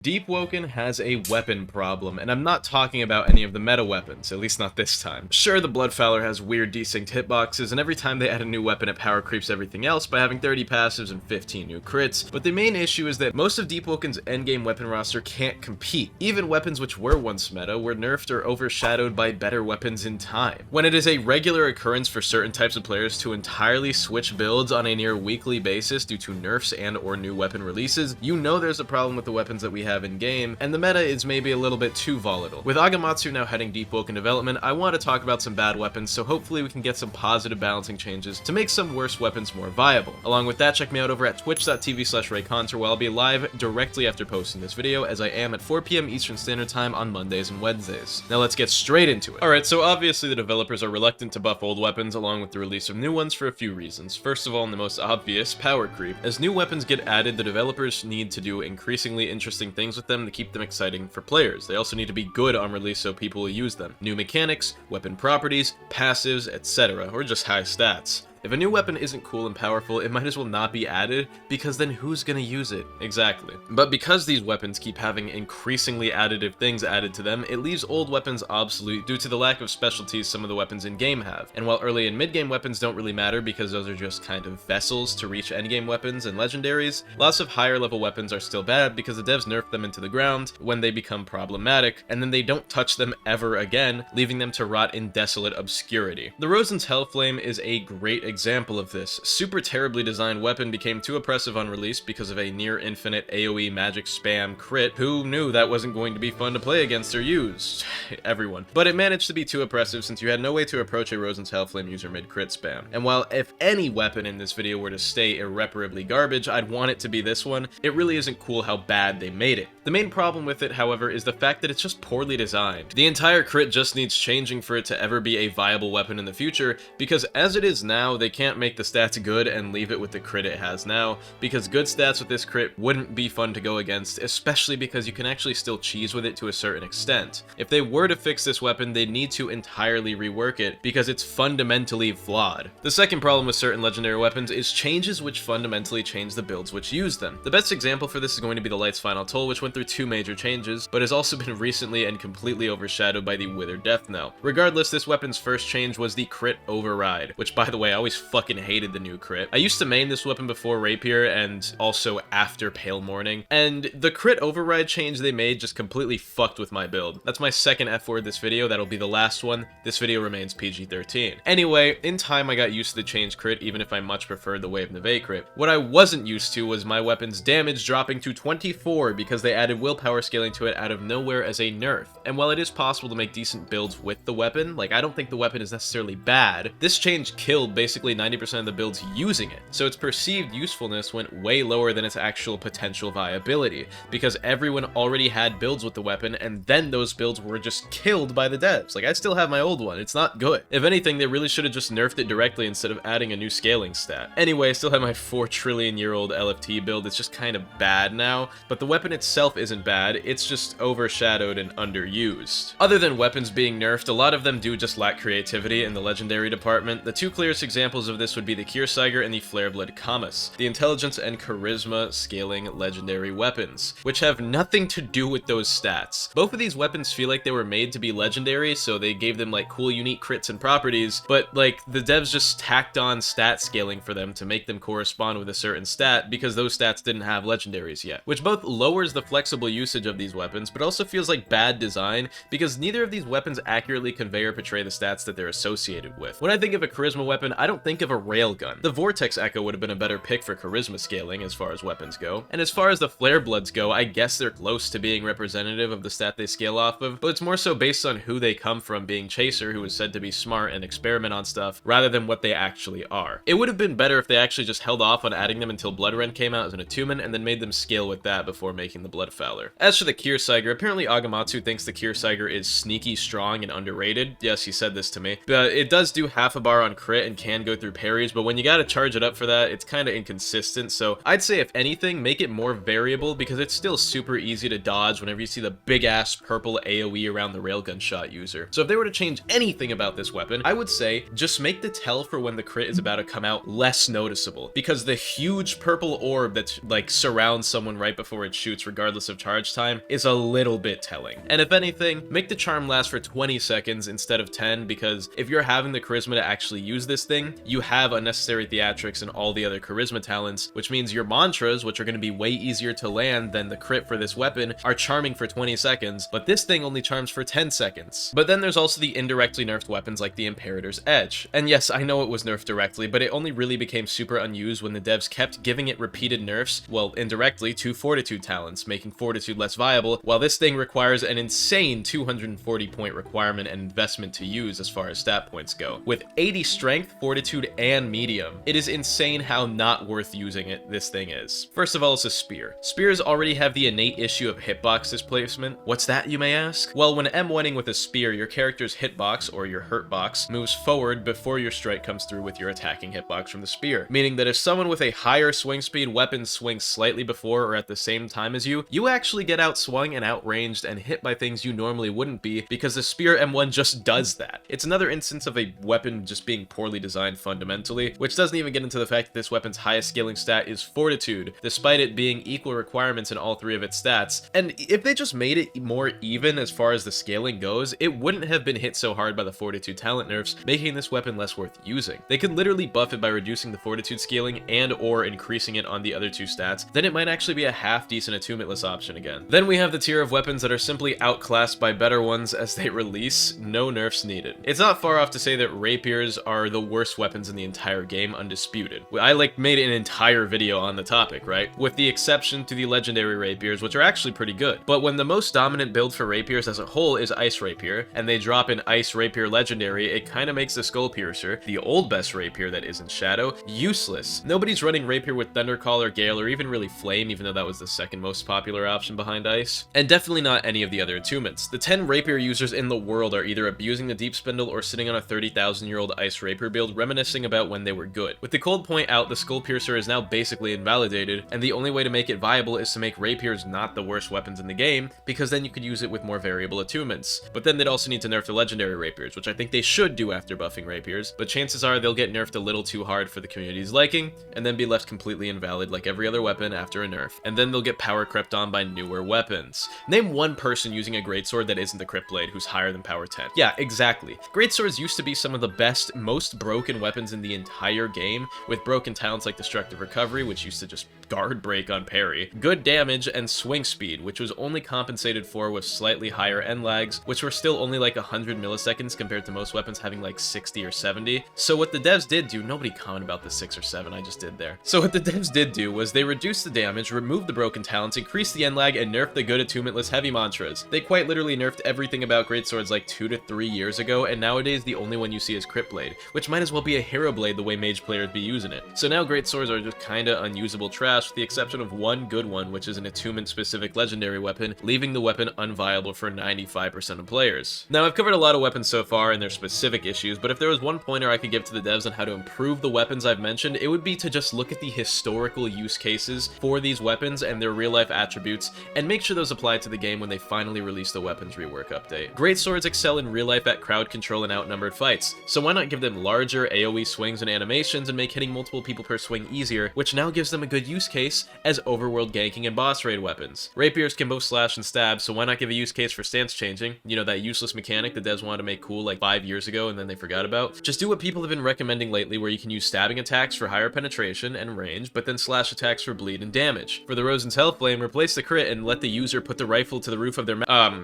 Deepwoken has a weapon problem, and I'm not talking about any of the meta weapons, at least not this time. Sure, the Bloodfowler has weird desynced hitboxes, and every time they add a new weapon it power creeps everything else by having 30 passives and 15 new crits, but the main issue is that most of Deepwoken's endgame weapon roster can't compete. Even weapons which were once meta were nerfed or overshadowed by better weapons in time. When it is a regular occurrence for certain types of players to entirely switch builds on a near weekly basis due to nerfs and or new weapon releases, you know there's a problem with the weapons that we have in game, and the meta is maybe a little bit too volatile. With Agamatsu now heading Deepwoken development, I want to talk about some bad weapons, so hopefully we can get some positive balancing changes to make some worse weapons more viable. Along with that, check me out over at twitch.tv/Reaconteur, where I'll be live directly after posting this video, as I am at 4 PM Eastern Standard Time on Mondays and Wednesdays. Now let's get straight into it. Alright, so obviously the developers are reluctant to buff old weapons along with the release of new ones for a few reasons. First of all, and the most obvious, power creep. As new weapons get added, the developers need to do increasingly interesting things with them to keep them exciting for players. They also need to be good on release so people will use them. New mechanics, weapon properties, passives, etc., or just high stats. If a new weapon isn't cool and powerful, it might as well not be added, because then who's gonna use it? Exactly. But because these weapons keep having increasingly additive things added to them, it leaves old weapons obsolete due to the lack of specialties some of the weapons in-game have. And while early and mid-game weapons don't really matter because those are just kind of vessels to reach endgame weapons and legendaries, lots of higher level weapons are still bad because the devs nerf them into the ground when they become problematic, and then they don't touch them ever again, leaving them to rot in desolate obscurity. The Rosen's Hellflame is a great example of this. Super terribly designed weapon became too oppressive on release because of a near infinite AoE magic spam crit. Who knew that wasn't going to be fun to play against or use? Everyone. But it managed to be too oppressive since you had no way to approach a Rosen's Hellflame user mid-crit spam. And while if any weapon in this video were to stay irreparably garbage, I'd want it to be this one, it really isn't cool how bad they made it. The main problem with it, however, is the fact that it's just poorly designed. The entire crit just needs changing for it to ever be a viable weapon in the future, because as it is now, they can't make the stats good and leave it with the crit it has now, because good stats with this crit wouldn't be fun to go against, especially because you can actually still cheese with it to a certain extent. If they were to fix this weapon, they need to entirely rework it, because it's fundamentally flawed. The second problem with certain legendary weapons is changes which fundamentally change the builds which use them. The best example for this is going to be the Light's Final Toll, which went through two major changes, but has also been recently and completely overshadowed by the Withered Death Knell. Regardless, this weapon's first change was the crit override, which, by the way, I always fucking hated the new crit. I used to main this weapon before Rapier and also after Pale Morning, and the crit override change they made just completely fucked with my build. That's my second F word this video, that'll be the last one. This video remains PG-13. Anyway, in time I got used to the change crit, even if I much preferred the Wave Neve crit. What I wasn't used to was my weapon's damage dropping to 24 because they added willpower scaling to it out of nowhere as a nerf. And while it is possible to make decent builds with the weapon, like I don't think the weapon is necessarily bad, this change killed basically 90% of the builds using it, so its perceived usefulness went way lower than its actual potential viability, because everyone already had builds with the weapon, and then those builds were just killed by the devs. Like, I still have my old one, it's not good. If anything, they really should have just nerfed it directly instead of adding a new scaling stat. Anyway, I still have my 4 trillion year old LFT build, it's just kind of bad now, but the weapon itself isn't bad, it's just overshadowed and underused. Other than weapons being nerfed, a lot of them do just lack creativity in the legendary department. The two clearest examples of this would be the Kiersiger and the Flareblood Kamas, the intelligence and charisma scaling legendary weapons, which have nothing to do with those stats. Both of these weapons feel like they were made to be legendary, so they gave them like cool unique crits and properties, but like the devs just tacked on stat scaling for them to make them correspond with a certain stat because those stats didn't have legendaries yet, which both lowers the flexible usage of these weapons, but also feels like bad design because neither of these weapons accurately convey or portray the stats that they're associated with. When I think of a charisma weapon, I don't think of a railgun. The Vortex Echo would have been a better pick for charisma scaling as far as weapons go, and as far as the Flare Bloods go, I guess they're close to being representative of the stat they scale off of, but it's more so based on who they come from, being Chaser, who is said to be smart and experiment on stuff, rather than what they actually are. It would have been better if they actually just held off on adding them until Bloodrend came out as an attunement, and then made them scale with that before making the Bloodfowler. As for the Kiersiger, apparently Agamatsu thinks the Kiersiger is sneaky strong and underrated. Yes, he said this to me, but it does do half a bar on crit and can can go through parries, but when you gotta charge it up for that, it's kind of inconsistent. So I'd say if anything, make it more variable, because it's still super easy to dodge whenever you see the big ass purple AoE around the railgun shot user. So if they were to change anything about this weapon, I would say just make the tell for when the crit is about to come out less noticeable, because the huge purple orb that like surrounds someone right before it shoots regardless of charge time is a little bit telling. And if anything, make the charm last for 20 seconds instead of 10, because if you're having the charisma to actually use this thing, you have unnecessary theatrics and all the other charisma talents, which means your mantras, which are going to be way easier to land than the crit for this weapon, are charming for 20 seconds, but this thing only charms for 10 seconds. But then there's also the indirectly nerfed weapons like the Imperator's Edge. And yes, I know it was nerfed directly, but it only really became super unused when the devs kept giving it repeated nerfs, well, indirectly, to Fortitude talents, making Fortitude less viable, while this thing requires an insane 240 point requirement and investment to use as far as stat points go. With 80 strength, Fortitude, and medium, it is insane how not worth using it this thing is. First of all, it's a spear. Spears already have the innate issue of hitbox displacement. What's that, you may ask? Well, when M1ing with a spear, your character's hitbox, or your hurt box, moves forward before your strike comes through with your attacking hitbox from the spear, meaning that if someone with a higher swing speed weapon swings slightly before or at the same time as you, you actually get outswung and outranged and hit by things you normally wouldn't be, because the spear M1 just does that. It's another instance of a weapon just being poorly designed fundamentally, which doesn't even get into the fact that this weapon's highest scaling stat is Fortitude, despite it being equal requirements in all three of its stats. And if they just made it more even as far as the scaling goes, it wouldn't have been hit so hard by the Fortitude talent nerfs, making this weapon less worth using. They could literally buff it by reducing the Fortitude scaling and or increasing it on the other two stats, then it might actually be a half decent attunementless option again. Then we have the tier of weapons that are simply outclassed by better ones as they release, no nerfs needed. It's not far off to say that rapiers are the worst weapons in the entire game, undisputed. I made an entire video on the topic, right? With the exception to the legendary rapiers, which are actually pretty good. But when the most dominant build for rapiers as a whole is Ice Rapier, and they drop an Ice Rapier legendary, it kind of makes the Skull Piercer, the old best rapier that isn't Shadow, useless. Nobody's running rapier with Thundercall or Gale or even really Flame, even though that was the second most popular option behind Ice. And definitely not any of the other attunements. The 10 rapier users in the world are either abusing the deep spindle or sitting on a 30,000-year-old Ice Rapier build reminiscing about when they were good. With the cold point out, the Skull Piercer is now basically invalidated, and the only way to make it viable is to make rapiers not the worst weapons in the game, because then you could use it with more variable attunements. But then they'd also need to nerf the legendary rapiers, which I think they should do after buffing rapiers, but chances are they'll get nerfed a little too hard for the community's liking, and then be left completely invalid like every other weapon after a nerf. And then they'll get power crept on by newer weapons. Name one person using a greatsword that isn't the Crypt Blade who's higher than power 10. Yeah, exactly. Greatswords used to be some of the best, most broken weapons in the entire game, with broken talents like Destructive Recovery, which used to just guard break on parry, good damage, and swing speed, which was only compensated for with slightly higher end lags, which were still only like 100 milliseconds compared to most weapons having like 60 or 70. So what the devs did do, nobody comment about the 6 or 7 I just did there. So what the devs did do was they reduced the damage, removed the broken talents, increased the end lag, and nerfed the good attunementless heavy mantras. They quite literally nerfed everything about greatswords like 2 to 3 years ago, and nowadays the only one you see is Crypt Blade, which might as well be a hero blade the way mage players be using it. So now greatswords are just kinda unusable trash, with the exception of one good one, which is an attunement specific legendary weapon, leaving the weapon unviable for 95% of players. Now I've covered a lot of weapons so far and their specific issues, but if there was one pointer I could give to the devs on how to improve the weapons I've mentioned, it would be to just look at the historical use cases for these weapons and their real life attributes, and make sure those apply to the game when they finally release the weapons rework update. Greatswords excel in real life at crowd control and outnumbered fights, so why not give them larger AoE swings and animations and make hitting multiple people per swing easier, which now gives them a good use case as overworld ganking and boss raid weapons. Rapiers can both slash and stab, so why not give a use case for stance changing? You know, that useless mechanic the devs wanted to make cool like 5 years ago and then they forgot about? Just do what people have been recommending lately, where you can use stabbing attacks for higher penetration and range, but then slash attacks for bleed and damage. For the Rosen's Hellflame, replace the crit and let the user put the rifle to the roof of their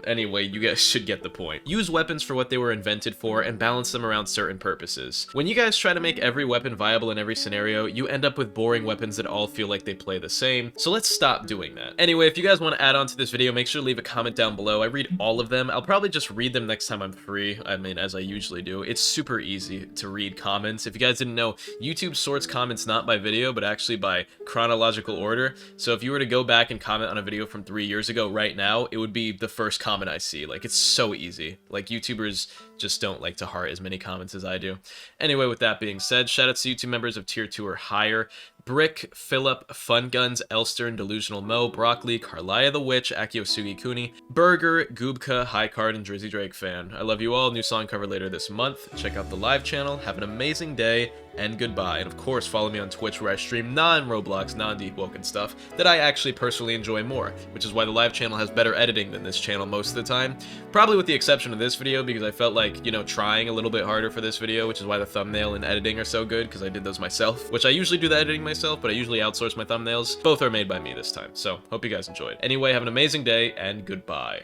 anyway, you guys should get the point. Use weapons for what they were invented for and balance them around certain purposes. When you guys try to make every weapon viable in every scenario, you end up with boring weapons that all feel like they play the same, so let's stop doing that. Anyway, if you guys want to add on to this video, make sure to leave a comment down below. I read all of them. I'll probably just read them next time I'm free, I mean, as I usually do. It's super easy to read comments. If you guys didn't know, YouTube sorts comments not by video, but actually by chronological order. So if you were to go back and comment on a video from 3 years ago right now, it would be the first comment I see. Like, it's so easy. Like, YouTubers just don't like to heart as many comments as I do. Anyway, anyway, with that being said, shoutouts to YouTube members of tier 2 or higher: Brick, Philip, Fun Guns, Elstern, Delusional Mo, Broccoli, Carlia the Witch, Akiosugi Kuni, Burger, Goobka, High Card, and Drizzy Drake Fan. I love you all. New song cover later this month. Check out the live channel. Have an amazing day, and goodbye. And of course, follow me on Twitch, where I stream non-Roblox, non-Deepwoken stuff that I actually personally enjoy more, which is why the live channel has better editing than this channel most of the time. Probably with the exception of this video, because I felt like, you know, trying a little bit harder for this video, which is why the thumbnail and editing are so good, because I did those myself, which I usually do the editing myself, but I usually outsource my thumbnails. Both are made by me this time, so hope you guys enjoyed. Anyway, have an amazing day, and goodbye.